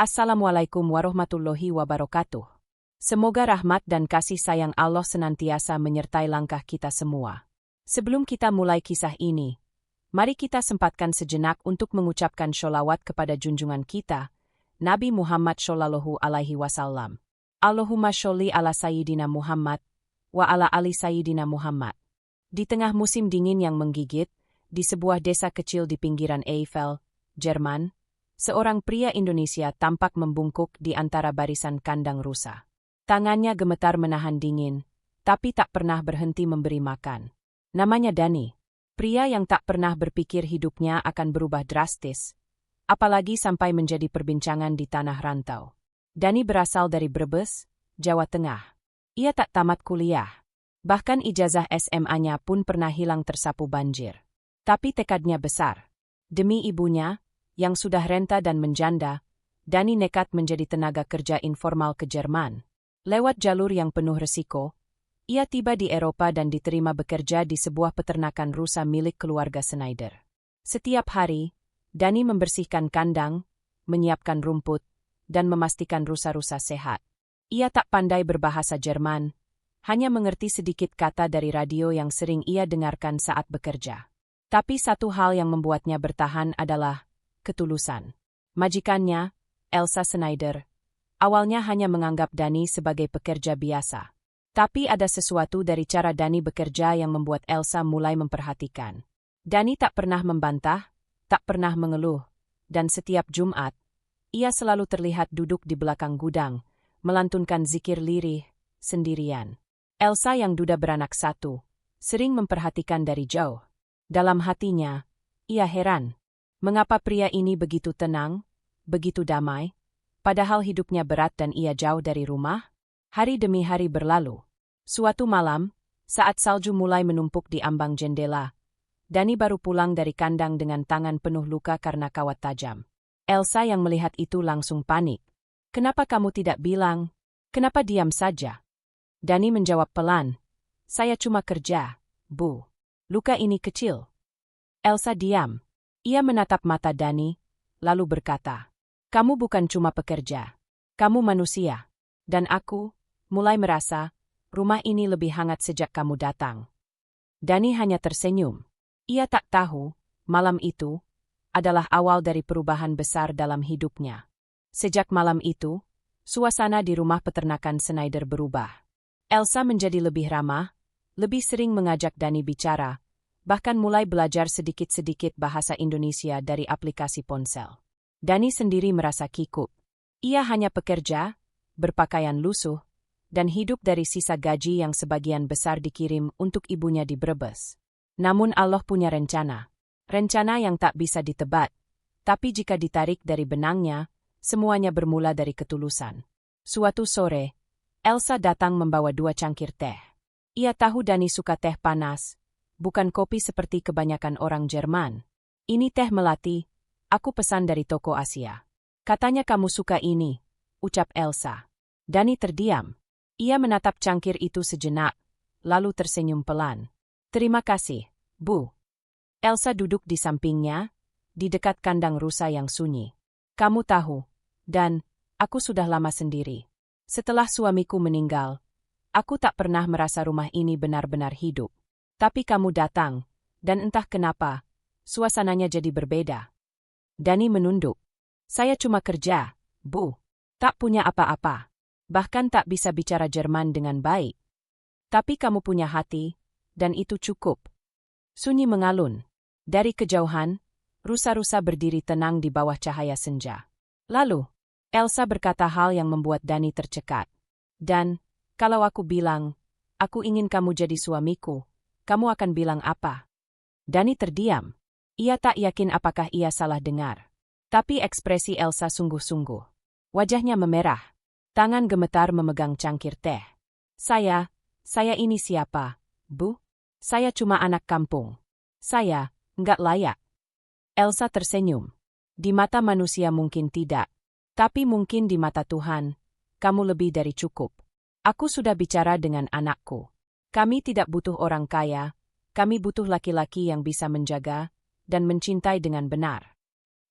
Assalamualaikum warahmatullahi wabarakatuh. Semoga rahmat dan kasih sayang Allah senantiasa menyertai langkah kita semua. Sebelum kita mulai kisah ini, mari kita sempatkan sejenak untuk mengucapkan sholawat kepada junjungan kita, Nabi Muhammad Shallallahu Alaihi Wasallam. Allahumma sholli ala Sayyidina Muhammad, wa ala ali Sayyidina Muhammad. Di tengah musim dingin yang menggigit, di sebuah desa kecil di pinggiran Eifel, Jerman, seorang pria Indonesia tampak membungkuk di antara barisan kandang rusa. Tangannya gemetar menahan dingin, tapi tak pernah berhenti memberi makan. Namanya Dani, pria yang tak pernah berpikir hidupnya akan berubah drastis, apalagi sampai menjadi perbincangan di tanah rantau. Dani berasal dari Brebes, Jawa Tengah. Ia tak tamat kuliah. Bahkan ijazah SMA-nya pun pernah hilang tersapu banjir. Tapi tekadnya besar. Demi ibunya, yang sudah renta dan menjanda, Dani nekat menjadi tenaga kerja informal ke Jerman. Lewat jalur yang penuh resiko, ia tiba di Eropa dan diterima bekerja di sebuah peternakan rusa milik keluarga Schneider. Setiap hari, Dani membersihkan kandang, menyiapkan rumput, dan memastikan rusa-rusa sehat. Ia tak pandai berbahasa Jerman, hanya mengerti sedikit kata dari radio yang sering ia dengarkan saat bekerja. Tapi satu hal yang membuatnya bertahan adalah ketulusan. Majikannya, Elsa Schneider, awalnya hanya menganggap Dani sebagai pekerja biasa. Tapi ada sesuatu dari cara Dani bekerja yang membuat Elsa mulai memperhatikan. Dani tak pernah membantah, tak pernah mengeluh, dan setiap Jumat, ia selalu terlihat duduk di belakang gudang, melantunkan zikir lirih, sendirian. Elsa yang duda beranak satu, sering memperhatikan dari jauh. Dalam hatinya, ia heran. Mengapa pria ini begitu tenang, begitu damai, padahal hidupnya berat dan ia jauh dari rumah? Hari demi hari berlalu. Suatu malam, saat salju mulai menumpuk di ambang jendela, Dani baru pulang dari kandang dengan tangan penuh luka karena kawat tajam. Elsa yang melihat itu langsung panik. "Kenapa kamu tidak bilang? Kenapa diam saja?" Dani menjawab pelan, "Saya cuma kerja, Bu. Luka ini kecil." Elsa diam. Ia menatap mata Dani, lalu berkata, "Kamu bukan cuma pekerja. Kamu manusia. Dan aku, mulai merasa, rumah ini lebih hangat sejak kamu datang." Dani hanya tersenyum. Ia tak tahu, malam itu, adalah awal dari perubahan besar dalam hidupnya. Sejak malam itu, suasana di rumah peternakan Schneider berubah. Elsa menjadi lebih ramah, lebih sering mengajak Dani bicara, bahkan mulai belajar sedikit-sedikit bahasa Indonesia dari aplikasi ponsel. Dani sendiri merasa kikuk. Ia hanya pekerja, berpakaian lusuh, dan hidup dari sisa gaji yang sebagian besar dikirim untuk ibunya di Brebes. Namun Allah punya rencana. Rencana yang tak bisa ditebak. Tapi jika ditarik dari benangnya, semuanya bermula dari ketulusan. Suatu sore, Elsa datang membawa 2 cangkir teh. Ia tahu Dani suka teh panas, bukan kopi seperti kebanyakan orang Jerman. "Ini teh melati, aku pesan dari toko Asia. Katanya kamu suka ini," ucap Elsa. Dani terdiam. Ia menatap cangkir itu sejenak, lalu tersenyum pelan. "Terima kasih, Bu." Elsa duduk di sampingnya, di dekat kandang rusa yang sunyi. "Kamu tahu, Dan, aku sudah lama sendiri. Setelah suamiku meninggal, aku tak pernah merasa rumah ini benar-benar hidup. Tapi kamu datang, dan entah kenapa, suasananya jadi berbeda." Dani menunduk. "Saya cuma kerja, Bu. Tak punya apa-apa. Bahkan tak bisa bicara Jerman dengan baik. Tapi kamu punya hati, dan itu cukup." Sunyi mengalun. Dari kejauhan, rusa-rusa berdiri tenang di bawah cahaya senja. Lalu, Elsa berkata hal yang membuat Dani tercekat. "Dan, kalau aku bilang, aku ingin kamu jadi suamiku, kamu akan bilang apa?" Dani terdiam. Ia tak yakin apakah ia salah dengar. Tapi ekspresi Elsa sungguh-sungguh. Wajahnya memerah. Tangan gemetar memegang cangkir teh. Saya ini siapa, Bu? Saya cuma anak kampung. Saya, nggak layak." Elsa tersenyum. "Di mata manusia mungkin tidak. Tapi mungkin di mata Tuhan, kamu lebih dari cukup. Aku sudah bicara dengan anakku. Kami tidak butuh orang kaya, kami butuh laki-laki yang bisa menjaga dan mencintai dengan benar."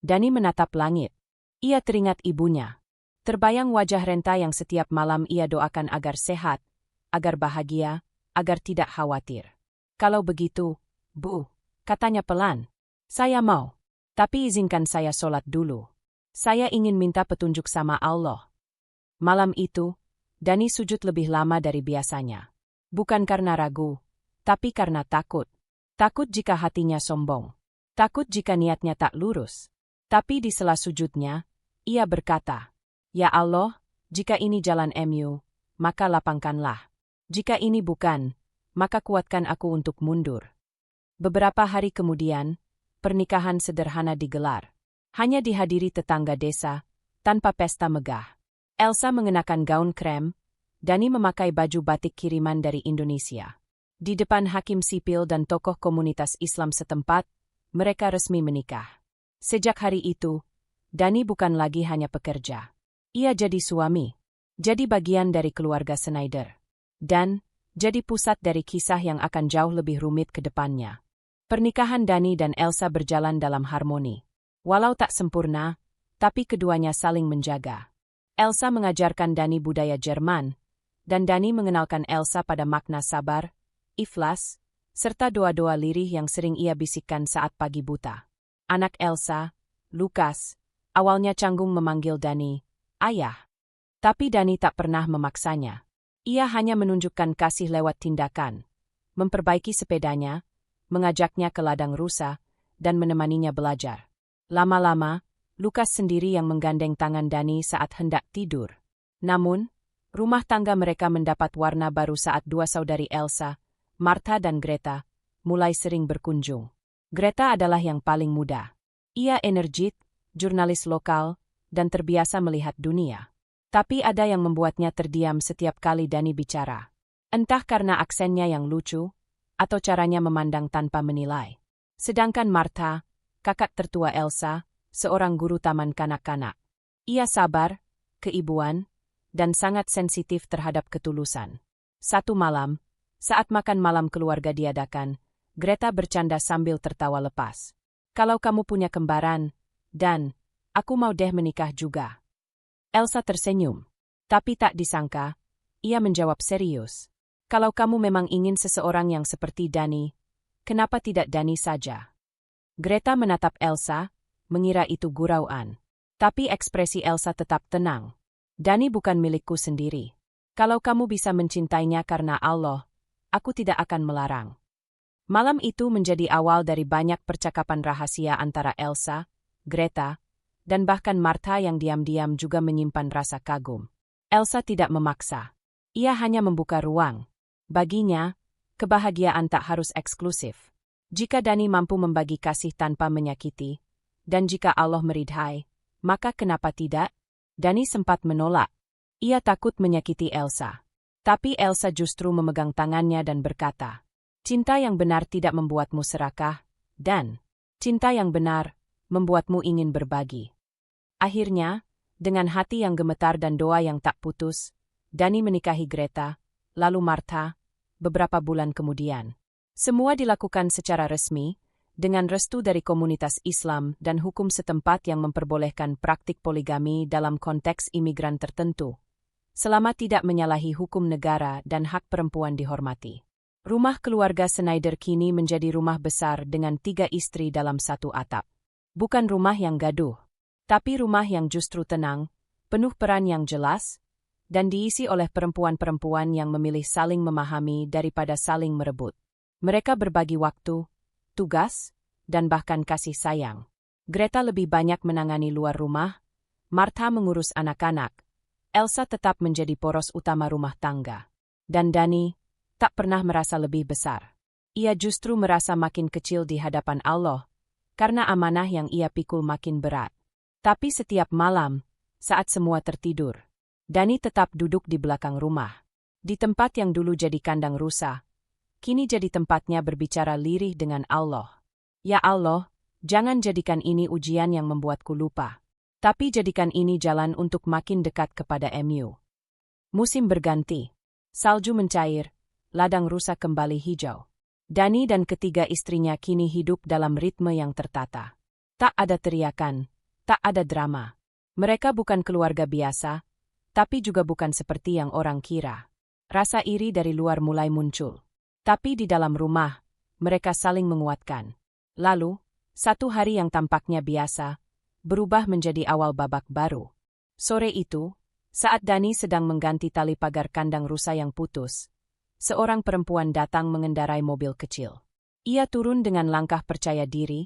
Dani menatap langit. Ia teringat ibunya. Terbayang wajah Renta yang setiap malam ia doakan agar sehat, agar bahagia, agar tidak khawatir. Kalau begitu, Bu, katanya pelan, saya mau. Tapi izinkan saya sholat dulu. Saya ingin minta petunjuk sama Allah. Malam itu, Dani sujud lebih lama dari biasanya. Bukan karena ragu, tapi karena takut. Takut jika hatinya sombong. Takut jika niatnya tak lurus. Tapi di sela sujudnya, ia berkata, "Ya Allah, jika ini jalan MU, maka lapangkanlah. Jika ini bukan, maka kuatkan aku untuk mundur." Beberapa hari kemudian, pernikahan sederhana digelar. Hanya dihadiri tetangga desa, tanpa pesta megah. Elsa mengenakan gaun krem, Dani memakai baju batik kiriman dari Indonesia. Di depan hakim sipil dan tokoh komunitas Islam setempat, mereka resmi menikah. Sejak hari itu, Dani bukan lagi hanya pekerja. Ia jadi suami, jadi bagian dari keluarga Schneider, dan jadi pusat dari kisah yang akan jauh lebih rumit ke depannya. Pernikahan Dani dan Elsa berjalan dalam harmoni. Walau tak sempurna, tapi keduanya saling menjaga. Elsa mengajarkan Dani budaya Jerman, dan Dani mengenalkan Elsa pada makna sabar, ikhlas, serta doa-doa lirih yang sering ia bisikkan saat pagi buta. Anak Elsa, Lukas, awalnya canggung memanggil Dani, "Ayah." Tapi Dani tak pernah memaksanya. Ia hanya menunjukkan kasih lewat tindakan, memperbaiki sepedanya, mengajaknya ke ladang rusa, dan menemaninya belajar. Lama-lama, Lukas sendiri yang menggandeng tangan Dani saat hendak tidur. Namun, rumah tangga mereka mendapat warna baru saat dua saudari Elsa, Martha dan Greta, mulai sering berkunjung. Greta adalah yang paling muda. Ia energik, jurnalis lokal, dan terbiasa melihat dunia. Tapi ada yang membuatnya terdiam setiap kali Dani bicara. Entah karena aksennya yang lucu, atau caranya memandang tanpa menilai. Sedangkan Martha, kakak tertua Elsa, seorang guru taman kanak-kanak. Ia sabar, keibuan, dan sangat sensitif terhadap ketulusan. Satu malam, saat makan malam keluarga diadakan, Greta bercanda sambil tertawa lepas. "Kalau kamu punya kembaran, Dan, aku mau deh menikah juga." Elsa tersenyum. Tapi tak disangka, ia menjawab serius. "Kalau kamu memang ingin seseorang yang seperti Dani, kenapa tidak Dani saja?" Greta menatap Elsa, mengira itu gurauan. Tapi ekspresi Elsa tetap tenang. "Dani bukan milikku sendiri. Kalau kamu bisa mencintainya karena Allah, aku tidak akan melarang." Malam itu menjadi awal dari banyak percakapan rahasia antara Elsa, Greta, dan bahkan Martha yang diam-diam juga menyimpan rasa kagum. Elsa tidak memaksa. Ia hanya membuka ruang. Baginya, kebahagiaan tak harus eksklusif. Jika Dani mampu membagi kasih tanpa menyakiti, dan jika Allah meridhai, maka kenapa tidak? Dani sempat menolak. Ia takut menyakiti Elsa. Tapi Elsa justru memegang tangannya dan berkata, "Cinta yang benar tidak membuatmu serakah, dan cinta yang benar membuatmu ingin berbagi." Akhirnya, dengan hati yang gemetar dan doa yang tak putus, Dani menikahi Greta, lalu Martha, beberapa bulan kemudian. Semua dilakukan secara resmi, dengan restu dari komunitas Islam dan hukum setempat yang memperbolehkan praktik poligami dalam konteks imigran tertentu, selama tidak menyalahi hukum negara dan hak perempuan dihormati. Rumah keluarga Schneider kini menjadi rumah besar dengan 3 istri dalam satu atap. Bukan rumah yang gaduh, tapi rumah yang justru tenang, penuh peran yang jelas, dan diisi oleh perempuan-perempuan yang memilih saling memahami daripada saling merebut. Mereka berbagi waktu, tugas, dan bahkan kasih sayang. Greta lebih banyak menangani luar rumah, Martha mengurus anak-anak, Elsa tetap menjadi poros utama rumah tangga. Dan Dani tak pernah merasa lebih besar. Ia justru merasa makin kecil di hadapan Allah, karena amanah yang ia pikul makin berat. Tapi setiap malam, saat semua tertidur, Dani tetap duduk di belakang rumah. Di tempat yang dulu jadi kandang rusa, kini jadi tempatnya berbicara lirih dengan Allah. "Ya Allah, jangan jadikan ini ujian yang membuatku lupa. Tapi jadikan ini jalan untuk makin dekat kepada MU." Musim berganti. Salju mencair, ladang rusa kembali hijau. Dani dan ketiga istrinya kini hidup dalam ritme yang tertata. Tak ada teriakan, tak ada drama. Mereka bukan keluarga biasa, tapi juga bukan seperti yang orang kira. Rasa iri dari luar mulai muncul. Tapi di dalam rumah, mereka saling menguatkan. Lalu, satu hari yang tampaknya biasa, berubah menjadi awal babak baru. Sore itu, saat Dani sedang mengganti tali pagar kandang rusa yang putus, seorang perempuan datang mengendarai mobil kecil. Ia turun dengan langkah percaya diri,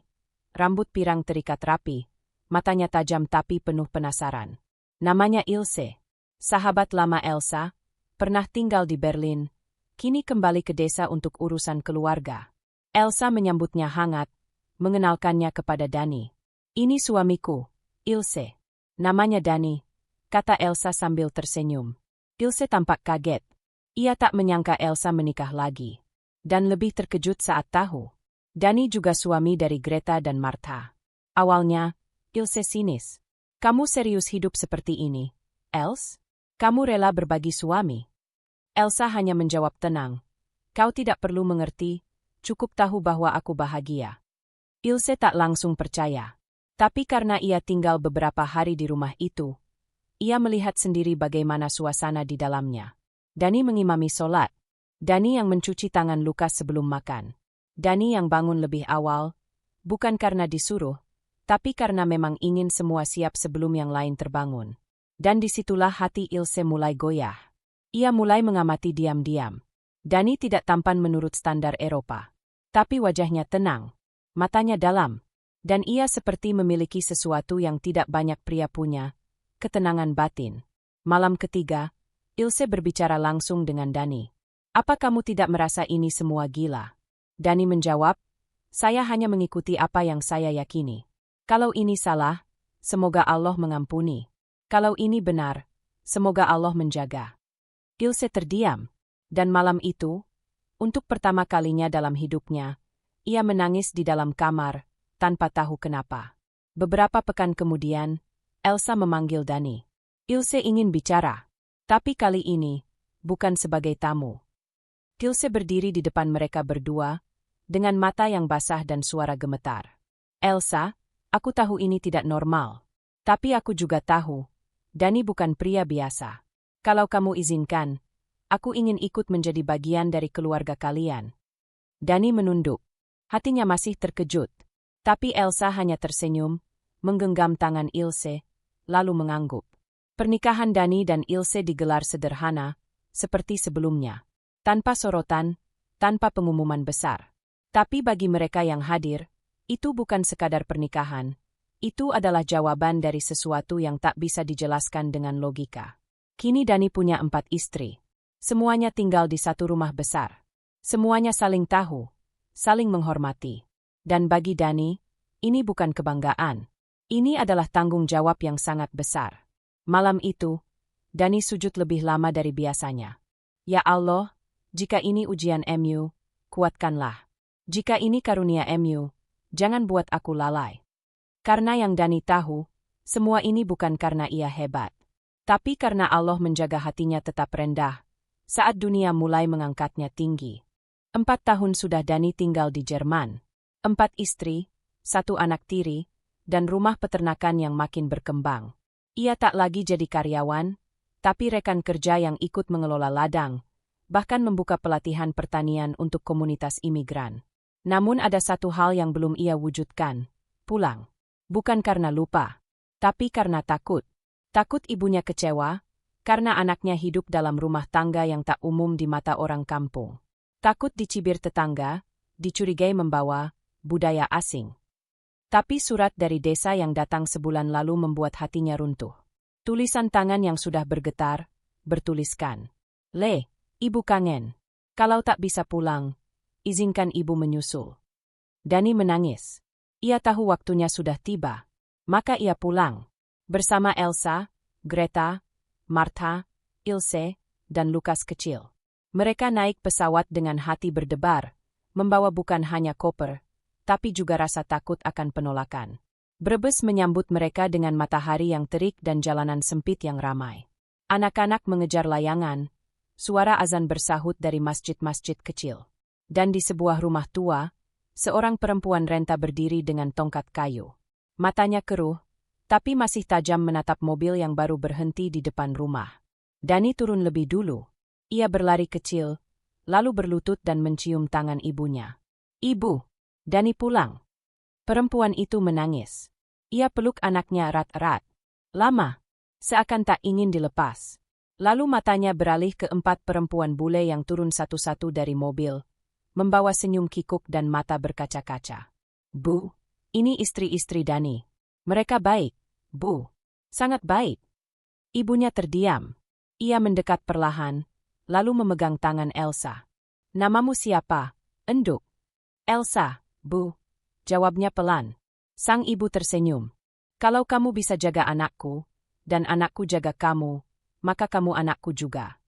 rambut pirang terikat rapi, matanya tajam tapi penuh penasaran. Namanya Ilse. Sahabat lama Elsa, pernah tinggal di Berlin, kini kembali ke desa untuk urusan keluarga. Elsa menyambutnya hangat, mengenalkannya kepada Dani. Ini suamiku, Ilse. Namanya Dani, kata Elsa sambil tersenyum. Ilse tampak kaget. Ia tak menyangka Elsa menikah lagi. Dan lebih terkejut saat tahu. Dani juga suami dari Greta dan Martha. Awalnya, Ilse sinis. Kamu serius hidup seperti ini, Els? Kamu rela berbagi suami? Elsa hanya menjawab tenang. Kau tidak perlu mengerti, cukup tahu bahwa aku bahagia. Ilse tak langsung percaya. Tapi karena ia tinggal beberapa hari di rumah itu, ia melihat sendiri bagaimana suasana di dalamnya. Dani mengimami sholat. Dani yang mencuci tangan Lukas sebelum makan. Dani yang bangun lebih awal, bukan karena disuruh, tapi karena memang ingin semua siap sebelum yang lain terbangun. Dan disitulah hati Ilse mulai goyah. Ia mulai mengamati diam-diam. Dani tidak tampan menurut standar Eropa. Tapi wajahnya tenang, matanya dalam, dan ia seperti memiliki sesuatu yang tidak banyak pria punya, ketenangan batin. Malam ketiga, Ilse berbicara langsung dengan Dani. Apa kamu tidak merasa ini semua gila? Dani menjawab, saya hanya mengikuti apa yang saya yakini. Kalau ini salah, semoga Allah mengampuni. Kalau ini benar, semoga Allah menjaga. Ilse terdiam, dan malam itu, untuk pertama kalinya dalam hidupnya, ia menangis di dalam kamar, tanpa tahu kenapa. Beberapa pekan kemudian, Elsa memanggil Dani. Ilse ingin bicara, tapi kali ini, bukan sebagai tamu. Ilse berdiri di depan mereka berdua, dengan mata yang basah dan suara gemetar. Elsa, aku tahu ini tidak normal. Tapi aku juga tahu, Dani bukan pria biasa. Kalau kamu izinkan, aku ingin ikut menjadi bagian dari keluarga kalian. Dani menunduk. Hatinya masih terkejut. Tapi Elsa hanya tersenyum, menggenggam tangan Ilse, lalu mengangguk. Pernikahan Dani dan Ilse digelar sederhana, seperti sebelumnya. Tanpa sorotan, tanpa pengumuman besar. Tapi bagi mereka yang hadir, itu bukan sekadar pernikahan. Itu adalah jawaban dari sesuatu yang tak bisa dijelaskan dengan logika. Kini Dani punya 4 istri. Semuanya tinggal di satu rumah besar. Semuanya saling tahu, saling menghormati. Dan bagi Dani, ini bukan kebanggaan. Ini adalah tanggung jawab yang sangat besar. Malam itu, Dani sujud lebih lama dari biasanya. Ya Allah, jika ini ujian MU, kuatkanlah. Jika ini karunia MU, jangan buat aku lalai. Karena yang Dani tahu, semua ini bukan karena ia hebat. Tapi karena Allah menjaga hatinya tetap rendah, saat dunia mulai mengangkatnya tinggi. 4 tahun sudah Dani tinggal di Jerman. 4 istri, 1 anak tiri, dan rumah peternakan yang makin berkembang. Ia tak lagi jadi karyawan, tapi rekan kerja yang ikut mengelola ladang, bahkan membuka pelatihan pertanian untuk komunitas imigran. Namun ada satu hal yang belum ia wujudkan, pulang. Bukan karena lupa, tapi karena takut. Takut ibunya kecewa, karena anaknya hidup dalam rumah tangga yang tak umum di mata orang kampung. Takut dicibir tetangga, dicurigai membawa budaya asing. Tapi surat dari desa yang datang sebulan lalu membuat hatinya runtuh. Tulisan tangan yang sudah bergetar, bertuliskan, "Le, ibu kangen. Kalau tak bisa pulang, izinkan ibu menyusul." Dani menangis. Ia tahu waktunya sudah tiba. Maka ia pulang. Bersama Elsa, Greta, Martha, Ilse, dan Lukas kecil. Mereka naik pesawat dengan hati berdebar, membawa bukan hanya koper, tapi juga rasa takut akan penolakan. Brebes menyambut mereka dengan matahari yang terik dan jalanan sempit yang ramai. Anak-anak mengejar layangan, suara azan bersahut dari masjid-masjid kecil. Dan di sebuah rumah tua, seorang perempuan renta berdiri dengan tongkat kayu. Matanya keruh, tapi masih tajam menatap mobil yang baru berhenti di depan rumah. Dani turun lebih dulu. Ia berlari kecil, lalu berlutut dan mencium tangan ibunya. "Ibu, Dani pulang." Perempuan itu menangis. Ia peluk anaknya erat-erat. Lama, seakan tak ingin dilepas. Lalu matanya beralih ke 4 perempuan bule yang turun satu-satu dari mobil, membawa senyum kikuk dan mata berkaca-kaca. "Bu, ini istri-istri Dani. Mereka baik, Bu. Sangat baik." Ibunya terdiam. Ia mendekat perlahan, lalu memegang tangan Elsa. "Namamu siapa, Enduk?" "Elsa, Bu," jawabnya pelan. Sang ibu tersenyum. "Kalau kamu bisa jaga anakku, dan anakku jaga kamu, maka kamu anakku juga."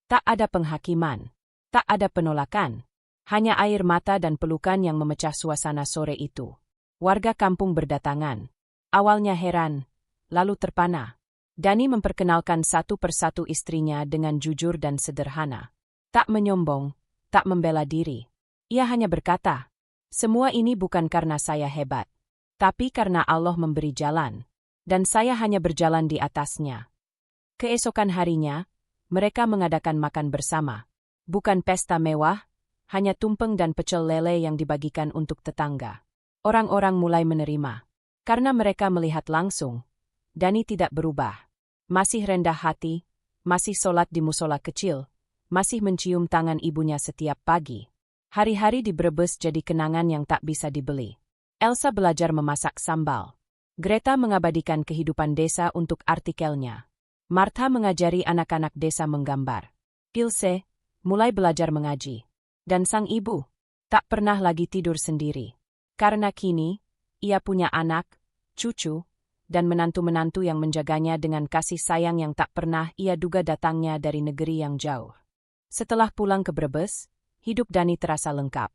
Tak ada penghakiman. Tak ada penolakan. Hanya air mata dan pelukan yang memecah suasana sore itu. Warga kampung berdatangan. Awalnya heran, lalu terpana. Dani memperkenalkan satu persatu istrinya dengan jujur dan sederhana. Tak menyombong, tak membela diri. Ia hanya berkata, "Semua ini bukan karena saya hebat, tapi karena Allah memberi jalan, dan saya hanya berjalan di atasnya." Keesokan harinya, mereka mengadakan makan bersama. Bukan pesta mewah, hanya tumpeng dan pecel lele yang dibagikan untuk tetangga. Orang-orang mulai menerima. Karena mereka melihat langsung, Dani tidak berubah. Masih rendah hati, masih sholat di musola kecil, masih mencium tangan ibunya setiap pagi. Hari-hari di Brebes jadi kenangan yang tak bisa dibeli. Elsa belajar memasak sambal. Greta mengabadikan kehidupan desa untuk artikelnya. Martha mengajari anak-anak desa menggambar. Ilse mulai belajar mengaji. Dan sang ibu tak pernah lagi tidur sendiri. Karena kini, ia punya anak, cucu, dan menantu-menantu yang menjaganya dengan kasih sayang yang tak pernah ia duga datangnya dari negeri yang jauh. Setelah pulang ke Brebes, hidup Dani terasa lengkap.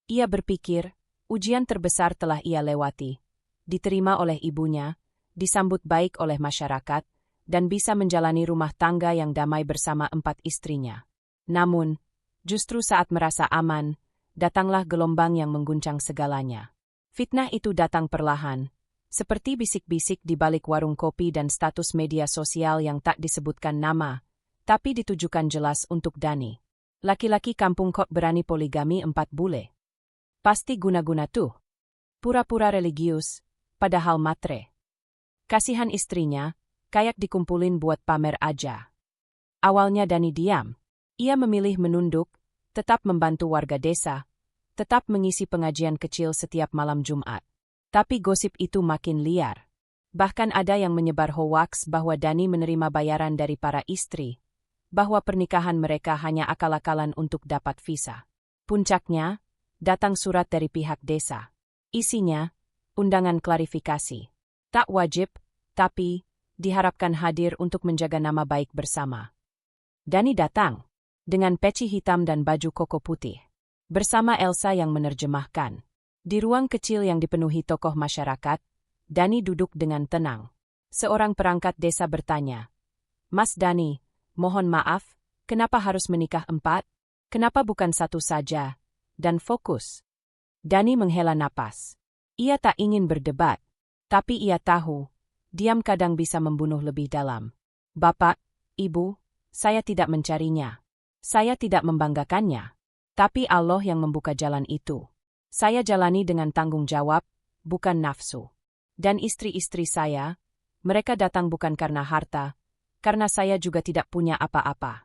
Ia berpikir, ujian terbesar telah ia lewati, diterima oleh ibunya, disambut baik oleh masyarakat, dan bisa menjalani rumah tangga yang damai bersama 4 istrinya. Namun, justru saat merasa aman, datanglah gelombang yang mengguncang segalanya. Fitnah itu datang perlahan, seperti bisik-bisik di balik warung kopi dan status media sosial yang tak disebutkan nama, tapi ditujukan jelas untuk Dani. Laki-laki kampung kok berani poligami 4 bule. Pasti guna-guna tuh. Pura-pura religius, padahal matre. Kasihan istrinya, kayak dikumpulin buat pamer aja. Awalnya Dani diam. Ia memilih menunduk, tetap membantu warga desa, tetap mengisi pengajian kecil setiap malam Jumat. Tapi gosip itu makin liar. Bahkan ada yang menyebar hoaks bahwa Dani menerima bayaran dari para istri, bahwa pernikahan mereka hanya akal-akalan untuk dapat visa. Puncaknya, datang surat dari pihak desa. Isinya, undangan klarifikasi. Tak wajib, tapi diharapkan hadir untuk menjaga nama baik bersama. Dani datang, dengan peci hitam dan baju koko putih. Bersama Elsa yang menerjemahkan. Di ruang kecil yang dipenuhi tokoh masyarakat, Dani duduk dengan tenang. Seorang perangkat desa bertanya, "Mas Dani, mohon maaf, kenapa harus menikah 4? Kenapa bukan 1 saja? Dan fokus." Dani menghela napas. Ia tak ingin berdebat, tapi ia tahu, diam kadang bisa membunuh lebih dalam. "Bapak, Ibu, saya tidak mencarinya. Saya tidak membanggakannya. Tapi Allah yang membuka jalan itu. Saya jalani dengan tanggung jawab, bukan nafsu. Dan istri-istri saya, mereka datang bukan karena harta, karena saya juga tidak punya apa-apa."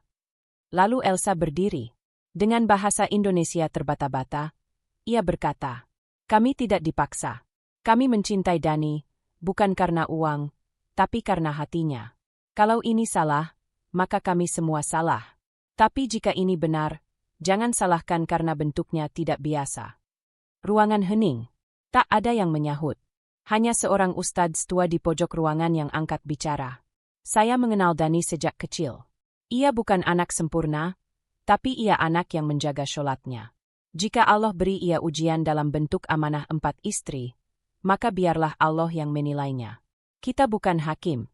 Lalu Elsa berdiri. Dengan bahasa Indonesia terbata-bata, ia berkata, "Kami tidak dipaksa. Kami mencintai Dani, bukan karena uang, tapi karena hatinya. Kalau ini salah, maka kami semua salah. Tapi jika ini benar, jangan salahkan karena bentuknya tidak biasa." Ruangan hening. Tak ada yang menyahut. Hanya seorang ustadz tua di pojok ruangan yang angkat bicara. "Saya mengenal Dani sejak kecil. Ia bukan anak sempurna, tapi ia anak yang menjaga sholatnya. Jika Allah beri ia ujian dalam bentuk amanah 4 istri, maka biarlah Allah yang menilainya. Kita bukan hakim."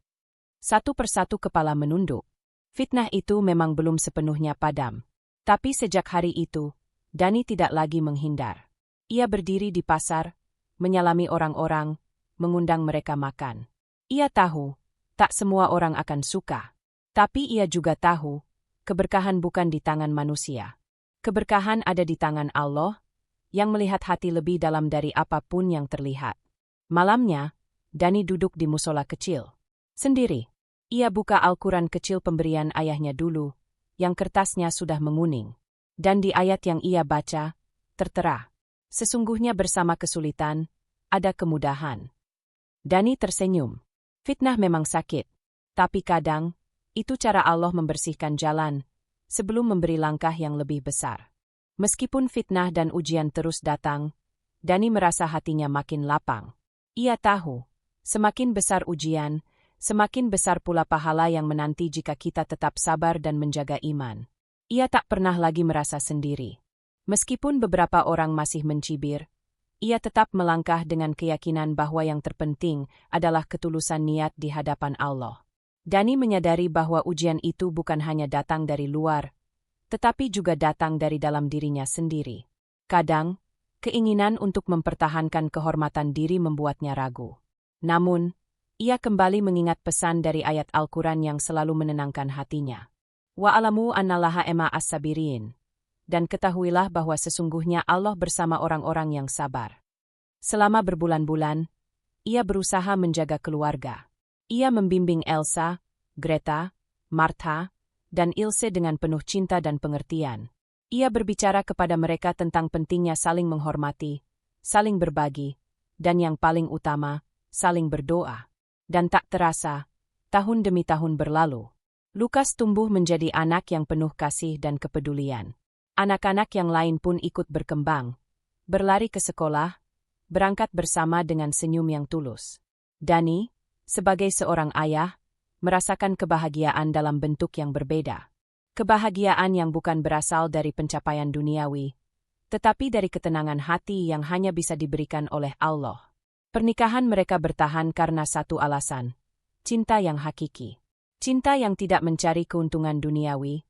Satu persatu kepala menunduk. Fitnah itu memang belum sepenuhnya padam. Tapi sejak hari itu, Dani tidak lagi menghindar. Ia berdiri di pasar, menyalami orang-orang, mengundang mereka makan. Ia tahu, tak semua orang akan suka. Tapi ia juga tahu, keberkahan bukan di tangan manusia. Keberkahan ada di tangan Allah, yang melihat hati lebih dalam dari apapun yang terlihat. Malamnya, Dani duduk di musola kecil. Sendiri. Ia buka Al-Quran kecil pemberian ayahnya dulu, yang kertasnya sudah menguning. Dan di ayat yang ia baca, tertera, sesungguhnya bersama kesulitan, ada kemudahan. Dani tersenyum. Fitnah memang sakit. Tapi kadang, itu cara Allah membersihkan jalan, sebelum memberi langkah yang lebih besar. Meskipun fitnah dan ujian terus datang, Dani merasa hatinya makin lapang. Ia tahu, semakin besar ujian, semakin besar pula pahala yang menanti jika kita tetap sabar dan menjaga iman. Ia tak pernah lagi merasa sendiri. Meskipun beberapa orang masih mencibir, ia tetap melangkah dengan keyakinan bahwa yang terpenting adalah ketulusan niat di hadapan Allah. Dani menyadari bahwa ujian itu bukan hanya datang dari luar, tetapi juga datang dari dalam dirinya sendiri. Kadang, keinginan untuk mempertahankan kehormatan diri membuatnya ragu. Namun, ia kembali mengingat pesan dari ayat Al-Quran yang selalu menenangkan hatinya. Wa'alamu annallaha ema as-sabirin. Dan ketahuilah bahwa sesungguhnya Allah bersama orang-orang yang sabar. Selama berbulan-bulan, ia berusaha menjaga keluarga. Ia membimbing Elsa, Greta, Martha, dan Ilse dengan penuh cinta dan pengertian. Ia berbicara kepada mereka tentang pentingnya saling menghormati, saling berbagi, dan yang paling utama, saling berdoa. Dan tak terasa, tahun demi tahun berlalu. Lukas tumbuh menjadi anak yang penuh kasih dan kepedulian. Anak-anak yang lain pun ikut berkembang, berlari ke sekolah, berangkat bersama dengan senyum yang tulus. Dani, sebagai seorang ayah, merasakan kebahagiaan dalam bentuk yang berbeda. Kebahagiaan yang bukan berasal dari pencapaian duniawi, tetapi dari ketenangan hati yang hanya bisa diberikan oleh Allah. Pernikahan mereka bertahan karena satu alasan, cinta yang hakiki. Cinta yang tidak mencari keuntungan duniawi,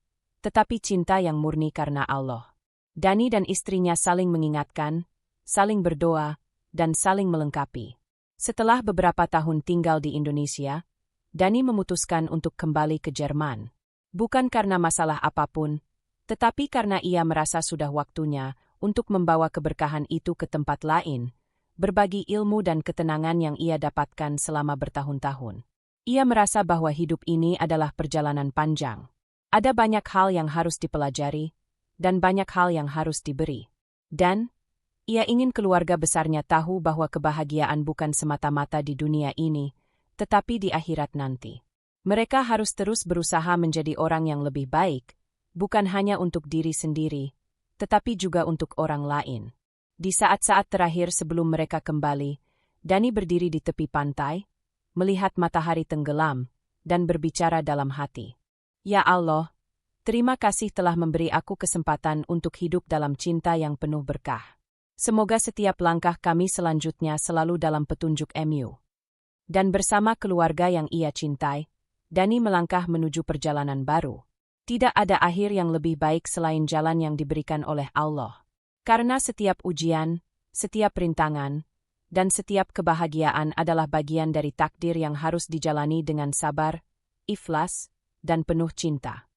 tetapi cinta yang murni karena Allah. Dani dan istrinya saling mengingatkan, saling berdoa, dan saling melengkapi. Setelah beberapa tahun tinggal di Indonesia, Dani memutuskan untuk kembali ke Jerman. Bukan karena masalah apapun, tetapi karena ia merasa sudah waktunya untuk membawa keberkahan itu ke tempat lain, berbagi ilmu dan ketenangan yang ia dapatkan selama bertahun-tahun. Ia merasa bahwa hidup ini adalah perjalanan panjang. Ada banyak hal yang harus dipelajari, dan banyak hal yang harus diberi. Dan, ia ingin keluarga besarnya tahu bahwa kebahagiaan bukan semata-mata di dunia ini, tetapi di akhirat nanti. Mereka harus terus berusaha menjadi orang yang lebih baik, bukan hanya untuk diri sendiri, tetapi juga untuk orang lain. Di saat-saat terakhir sebelum mereka kembali, Dani berdiri di tepi pantai, melihat matahari tenggelam, dan berbicara dalam hati. Ya Allah, terima kasih telah memberi aku kesempatan untuk hidup dalam cinta yang penuh berkah. Semoga setiap langkah kami selanjutnya selalu dalam petunjuk MU. Dan bersama keluarga yang ia cintai, Dani melangkah menuju perjalanan baru. Tidak ada akhir yang lebih baik selain jalan yang diberikan oleh Allah. Karena setiap ujian, setiap rintangan, dan setiap kebahagiaan adalah bagian dari takdir yang harus dijalani dengan sabar, ikhlas, dan penuh cinta.